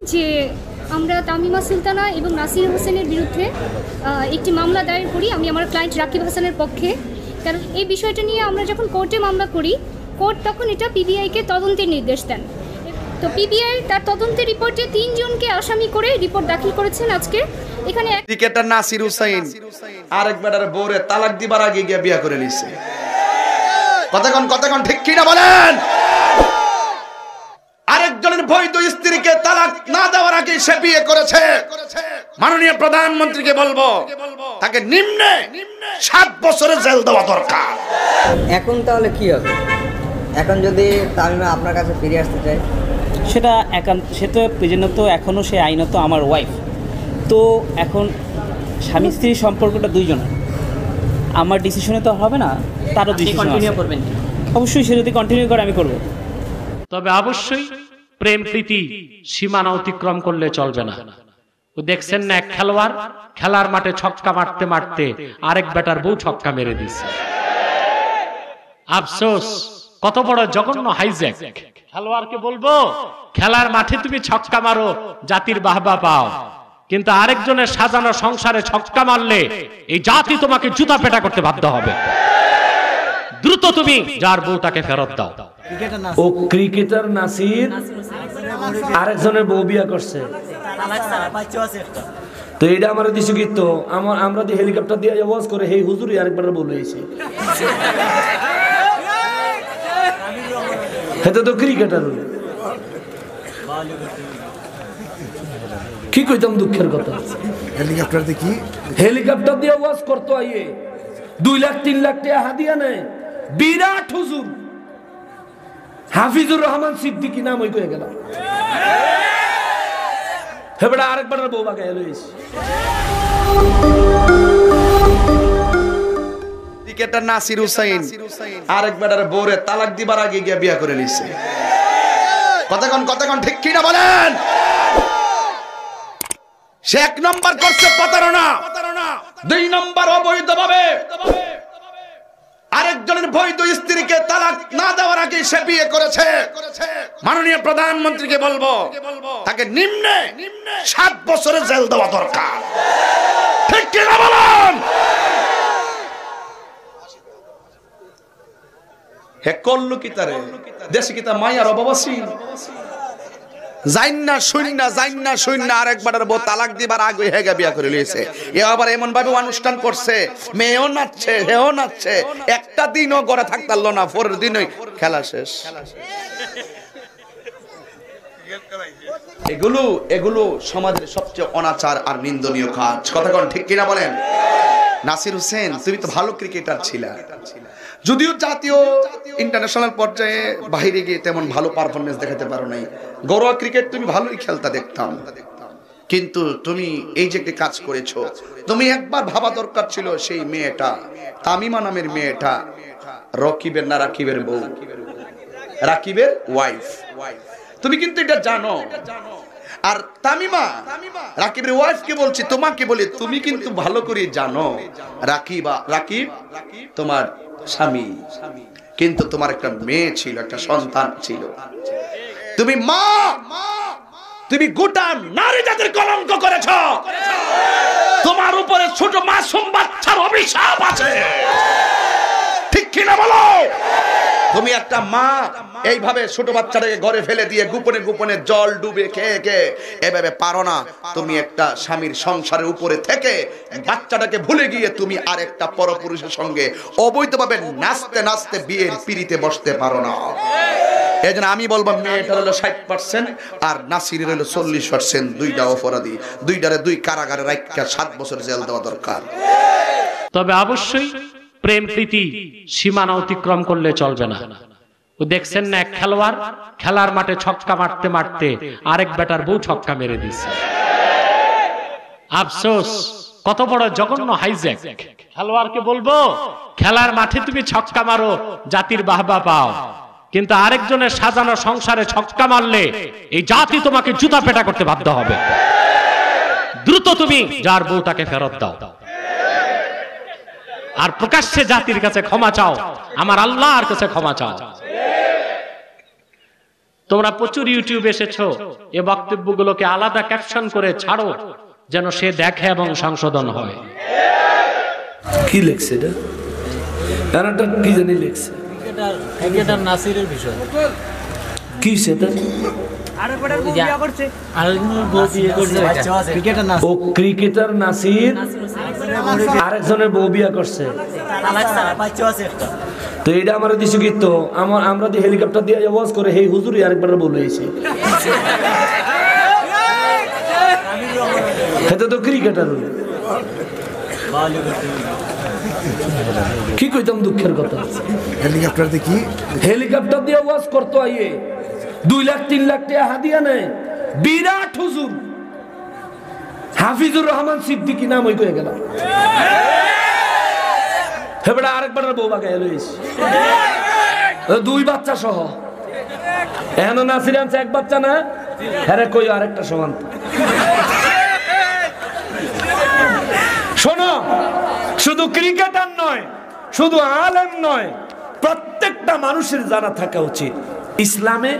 যে আমরা তামিমা সুলতানা এবং নাসির হোসেনের বিরুদ্ধে একটি মামলা দায়ের করি। আমি আমার ক্লায়েন্ট রাকিব হাসানের পক্ষে। কারণ এই বিষয়টা নিয়ে আমরা যখন কোর্টে মামলা করি, কোর্ট তখন এটা পিবিআইকে তদন্তের নির্দেশ দেন। তো পিবিআই তার তদন্তের রিপোর্টে 3 জনকে আসামি করে রিপোর্ট দাখিল করেছেন। আজকে এখানে ক্রিকেটার নাসির হোসেন আরেক বেটার বউরে তালাক দিবার আগে গিয়ে বিয়ে করে নিছে। কতক্ষণ ঠিক কিনা বলেন? আরেকজনের বৈধ স্ত্রীকে তালাক না দেওয়ার আগে সে বিয়ে করেছে। মাননীয় প্রধানমন্ত্রীকে বলবো তাকে নিম্নে 7 বছরের জেল দেওয়া দরকার। এখন তাহলে কি হবে? এখন যদি তামিমা আপনার কাছে ফিরে আসতে চায়, সেটা সে তো প্রেজেন্ট তো এখনও সে আইনত আমার ওয়াইফ। তো এখন স্বামী স্ত্রীর সম্পর্কটা দুইজনের, আমার ডিসিশনে তো হবে না, তারও ডিসিশন কন্টিনিউ করবেন। অবশ্যই সে যদি কন্টিনিউ করে আমি করব। তবে অবশ্যই প্রেম প্রীতি সীমানা অতিক্রম করলে চলবে না। দেখছেন না, এক খেলোয়াড় খেলার মাঠে ছক্কা মারতে মারতে আরেক ব্যাটার বউ ছক্কা মেরে দিচ্ছে। আফসোস, কত বড় জঘন্য হাইজ্যাক। খেলোয়াড়কে বলবো খেলার মাঠে তুমি ছক্কা মারো, জাতির বাহবা পাও, কিন্তু আরেকজনের সাজানো সংসারে ছক্কা মারলে এই জাতি তোমাকে জুতা পেটা করতে বাধ্য হবে। দ্রুত তুমি যার বউ তাকে ফেরত দাও। ও ক্রিকেটার নাসির আরেকজনের বউ বিয়া করছে, তো এটা আমার দিছে কি? তো আমরা দিয়ে হেলিকপ্টার দিয়ে ওয়াজ করে হেই হুজুরি আরেকবার বলেছি, এটা তো ক্রিকেটার। কি কইতাম দুঃখের কথা, হেলিকপ্টার দিয়ে ওয়াজ করতো, আইয়ে 2 লাখ 3 লাখ টাকা হাদিয়া নেয়। বিরাট হুজুর হাফিজুর রহমান সিদ্দিকী নাম হয়ে গেল। হেবড়া আরেকবার বউ বাগায় লইছে। ক্রিকেটার নাসির হোসেন আরেক বেটার বউরে তালাক দিবার আগে গিয়ে বিয়ে করে নিছে। কতক্ষণ ঠিক কিনা বলেন? সে 1 নম্বর করছে প্রতারণা, 2 নম্বর অবৈধভাবে আরেকজনের বৈধ স্ত্রীকে তালাক না দেওয়ার আগে সে বিয়ে করেছে। মাননীয় প্রধানমন্ত্রীকে বলবো তাকে নিম্নে 7 বছরের জেল দেওয়া দরকার। ঠিক কিনা বলেন? হে করলু কি তারে দেশে কি তা মায়ার অবাবাসী জাইন্না শূন্য আরেকবারের বউ তালাক দিবার আগে হেগে বিয়া করে লিয়েছে। এ আবার এমন ভাবে অনুষ্ঠান করছে, মেয়েও নাচছে, হেও নাচছে, একটা দিনও ঘরে থাকতে পারলো না, পরের দিনই খেলা শেষ। এগুলো সমাজের সবচেয়ে অনাচার আর নিন্দনীয় কাজ। কতক্ষণ ঠিক কিনা বলেন? নাসির হোসেন, তুমি তো ভালো ক্রিকেটার ছিলা, যদিও জাতীয় ইন্টারন্যাশনাল পর্যায়ে বাইরে গিয়ে তেমন ভালো পারফরমেন্স দেখাতে পারো নাই। ঘরোয়া ক্রিকেট তুমি ভালোই খেলতা দেখতাম, কিন্তু তুমি এই যে একটা কাজ করেছো, তুমি একবার ভাবা দরকার ছিল সেই মেয়েটা, তামিমা নামের মেয়েটা রকিবের না রাকিবের বউ, রাকিবের ওয়াইফ। তুমি কিন্তু এটা জানো। আর তামিমা রাকিবের ওয়াইফকে বলছি, তোমাকে বলি, তুমি কিন্তু ভালো করে জানো রাকিব তোমার স্বামী, কিন্তু তোমার একটা মেয়ে ছিল, একটা সন্তান ছিল। তুমি মা, তুমি গোটা নারী জাতির কলঙ্ক করেছো। তোমার উপরে ছোট মাসুম বাচ্চার অভিশাপ আছে। ঠিক কিনা বলো? তুমি একটা মা, এইভাবে ছোট বাচ্চাটাকে ঘরে ফেলে দিয়ে গোপনে গোপনে জল ডুবে খেয়ে এভাবে পারো না। তুমি একটা স্বামীর সংসারের উপরে থেকে বাচ্চাটাকে ভুলে গিয়ে তুমি আরেকটা পরপুরুষের সঙ্গে অবৈধভাবে নাচতে নাচতে বিয়ের পিড়িতে বসতে পারো না। এই জন্য আমি বলবো মেয়েটা হলো 60% আর নাসিরের হলো 40%। দুইটা অপরাধী, দুইটারে 2 কারাগারে রাখা 7 বছর জেল দেওয়া দরকার। তবে অবশ্যই প্রেম প্রীতি সীমানা অতিক্রম করলে চলবে না। দেখছেন না, এক খেলোয়াড় খেলার মাঠে ছক্কা মারতে মারতে আরেক ব্যাটার বউ ছক্কা মেরে দিচ্ছে। আফসোস, কত বড় জঘন্য হাইজ্যাক। খেলোয়াড়কে বলবো খেলার মাঠে তুমি ছক্কা মারো, জাতির বাহবা পাও, কিন্তু আরেকজনের সাজানো সংসারে ছক্কা মারলে এই জাতি তোমাকে জুতা পেটা করতে বাধ্য হবে। দ্রুত তুমি যার বউ তাকে ফেরত দাও। আর প্রকাশ্যে জাতির কাছে ক্ষমা চাও, আমার আল্লাহর কাছে ক্ষমা চাও। তোমরা প্রচুর ইউটিউবে এসেছো, এ বক্তব্যগুলোকে আলাদা ক্যাপশন করে ছাড়ো যেন সে দেখে এবং সংশোধন হয়। কি লিখছে এটা? গানাটা কি জানি লিখছে? ক্রিকেটার নাসিরের বিষয় কি সেটা? ও ক্রিকেটার নাসির আরেকজনের বউ বিয়া করছে, তো এটা আমার দিছে কি? তো আমরা যে হেলিকপ্টার দিয়ে আওয়াজ করে সেই হুজুরই আরেকবার বলেছি, এটা তো ক্রিকেটার হল। কি কইতাম দুঃখের কথা, হেলিকপ্টার দেখি হেলিকপ্টার দিয়ে আওয়াজ করতো আইয়ে 2 লাখ 3 লাখ টাকা হাদিয়া নেয়, বিরাট হুজুর হাফিজুর রহমান সিদ্দিকী নাম হই কয়ে গেল। হেবড়া আরেকবার বউ বাগায় লইছি 2 বাচ্চা সহ, এখন নাসির আনছে 1 বাচ্চা না, হ্যাঁ কই আরেকটা সমান। শোনো, শুধু ক্রিকেটার নয়, শুধু আলেম নয়, প্রত্যেকটা মানুষের জানা থাকা উচিত ইসলামে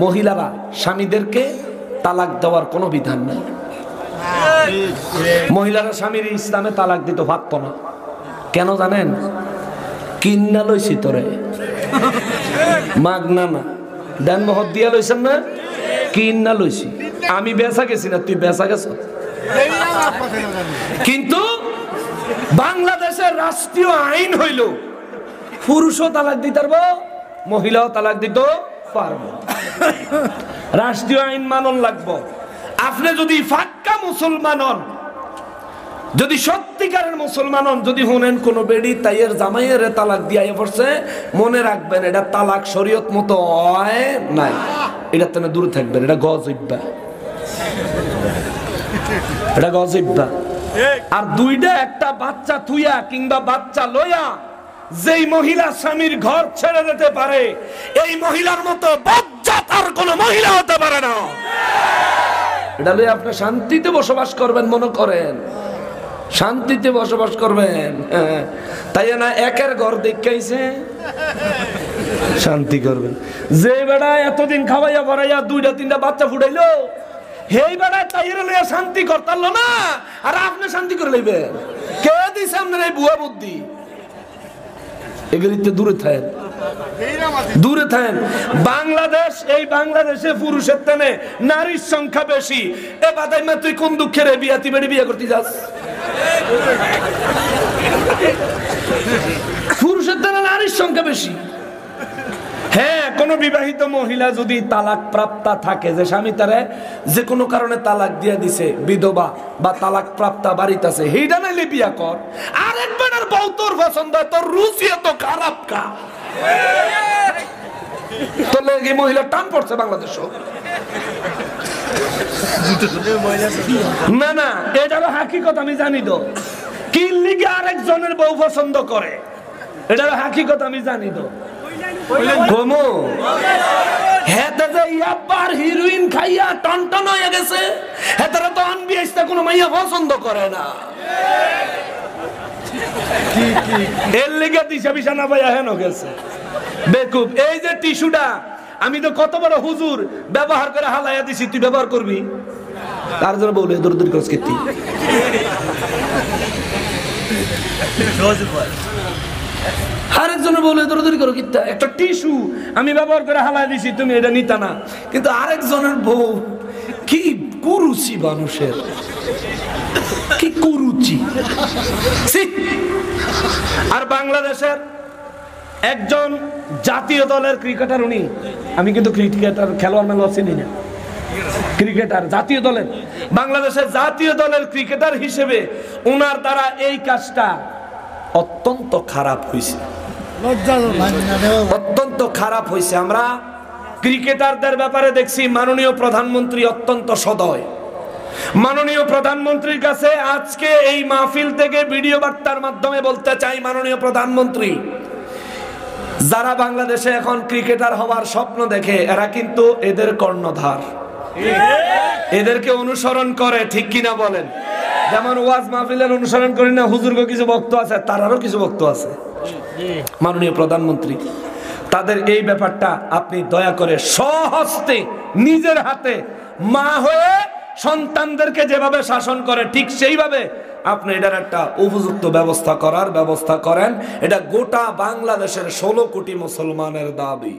মহিলারা স্বামীদেরকে তালাক দেওয়ার কোনো বিধান নেই। মহিলারা স্বামীর ইসলামে তালাক দিতে পারত না, কেন জানেন? কিন্না লইছি তোরে, মাগনা না, দেন মহৎ দিয়া লইছেন না, কিন্না লইছি। আমি বেচা গেছি না, তুই বেচা গেছ। কিন্তু বাংলাদেশের রাষ্ট্রীয় আইন হইল পুরুষও তালাক দিতে পারবো, মহিলাও তালাক দিতে পারবো। রাষ্ট্রীয় আইন মানন লাগবো। আপনি যদি ফাক্কা মুসলমান হন, যদি সত্যিকারের মুসলমান হন, যদি শুনেন কোন বেড়ি তাইয়ের জামাইয়ের তালাক দিয়া পড়ছে, মনে রাখবেন এটা তালাক শরীয়ত মতো হয় নাই, এটা তেনে দূরে থাকবেন। এটা গজইব্বা, এটা গজইব্বা। আর 2টা একটা বাচ্চা থুইয়া কিংবা বাচ্চা লইয়া যেই মহিলা স্বামীর ঘর ছেড়ে যেতে পারে, এই মহিলার মতো বজ্জাত আর কোন মহিলা হতে পারে না। এটা লইয়া আপনি শান্তিতে বসবাস করবেন, মনে করেন শান্তিতে বসবাস করবেন, তাই না? একের ঘর দেখাইছে শান্তি করবেন। যে বেড়া এতদিন খাওয়াইয়া ভরাইয়া 2টা 3টা বাচ্চা ফুটাইলো, হেই বেড়া তাইরে লইয়া শান্তি করতাল না, আর আপনি শান্তি করে লইবেন। কে দিছে আপনার এই বুয়া বুদ্ধি? এগুলিতে দূরে থাকেন, দূরে থাকেন। বাংলাদেশ, এই বাংলাদেশে পুরুষের তেনে নারীর সংখ্যা বেশি। এ বাদাই মা, তুই কোন দুঃখের বিয়াতি বেড়ে বিয়ে করতে যাস? পুরুষের তেনে নারীর সংখ্যা বেশি। হ্যাঁ, কোন বিবাহিত মহিলা যদি তালাক প্রাপ্তা থাকে, যে স্বামী তারে যে কোনো কারণে তালাক দিয়ে দিছে, বিধবা বা তালাক প্রাপ্তা বাড়িতে আছে, সেইটা নাইলে বিয়া কর। আরেকবার আর বউ তোর পছন্দ, তোর রুচি এত খারাপ কা? তোর লাগে মহিলা টান পড়ছে বাংলাদেশও। না না, এটা হলো হাকিকত। আমি জানি তো কি লিগে আরেকজনের বউ পছন্দ করে, এটা হলো হাকিকত। আমি জানি তো কমো হেতে যে ইয়াবার হিরোইন খাইয়া টনটন হয়ে গেছে, হেতারা তো আনবিয়াইস্তা কোনো মাইয়া পছন্দ করে না। এর লেগে দিশা বিছানা পাইয়া হেন গেছে বেকুব। এই যে টিস্যুটা আমি তো কত বড় হুজুর ব্যবহার করে হালাইয়া দিছি, তুই ব্যবহার করবি? তার জন্য বলে দূর দূর করছ কি? আরেকজনে বলে দৌড়দৌড়ি করো কিতা, একটা টিস্যু আমি ব্যবহার করে হালাই দিছি, তুমি এটা নিতা না। কিন্তু আরেকজনের বউ, কি কুরুচি মানুষের, কি কুরুচি। আর বাংলাদেশের একজন জাতীয় দলের ক্রিকেটার, উনি, আমি কিন্তু ক্রিকেটার খেলোয়াড় মেলোয়াড় চিনি না, ক্রিকেটার জাতীয় দলের, বাংলাদেশের জাতীয় দলের ক্রিকেটার হিসেবে ওনার দ্বারা এই কাজটা অত্যন্ত খারাপ হয়েছে, অত্যন্ত খারাপ হয়েছে। আমরা ক্রিকেটারদের ব্যাপারে দেখছি মাননীয় প্রধানমন্ত্রী অত্যন্ত সদয়। মাননীয় প্রধানমন্ত্রীর কাছে আজকে এই মাহফিল থেকে ভিডিও বার্তার মাধ্যমে বলতে চাই, মাননীয় প্রধানমন্ত্রী, যারা বাংলাদেশে এখন ক্রিকেটার হওয়ার স্বপ্ন দেখে, এরা কিন্তু এদের কর্ণধার, এদেরকে অনুসরণ করে, ঠিক কিনা বলেন? যেমন ওয়াজ মাহফিলের অনুসরণ করি না, হুজুরকে কিছু বক্তব্য আছে, তারারও কিছু বক্তব্য আছে। মাননীয় প্রধানমন্ত্রী, তাদের এই ব্যাপারটা আপনি দয়া করে স্বহস্তে নিজের হাতে মা হয়ে সন্তানদেরকে যেভাবে শাসন করে ঠিক সেইভাবে আপনি এটার একটা উপযুক্ত ব্যবস্থা করেন। এটা গোটা বাংলাদেশের 16 কোটি মুসলমানের দাবি।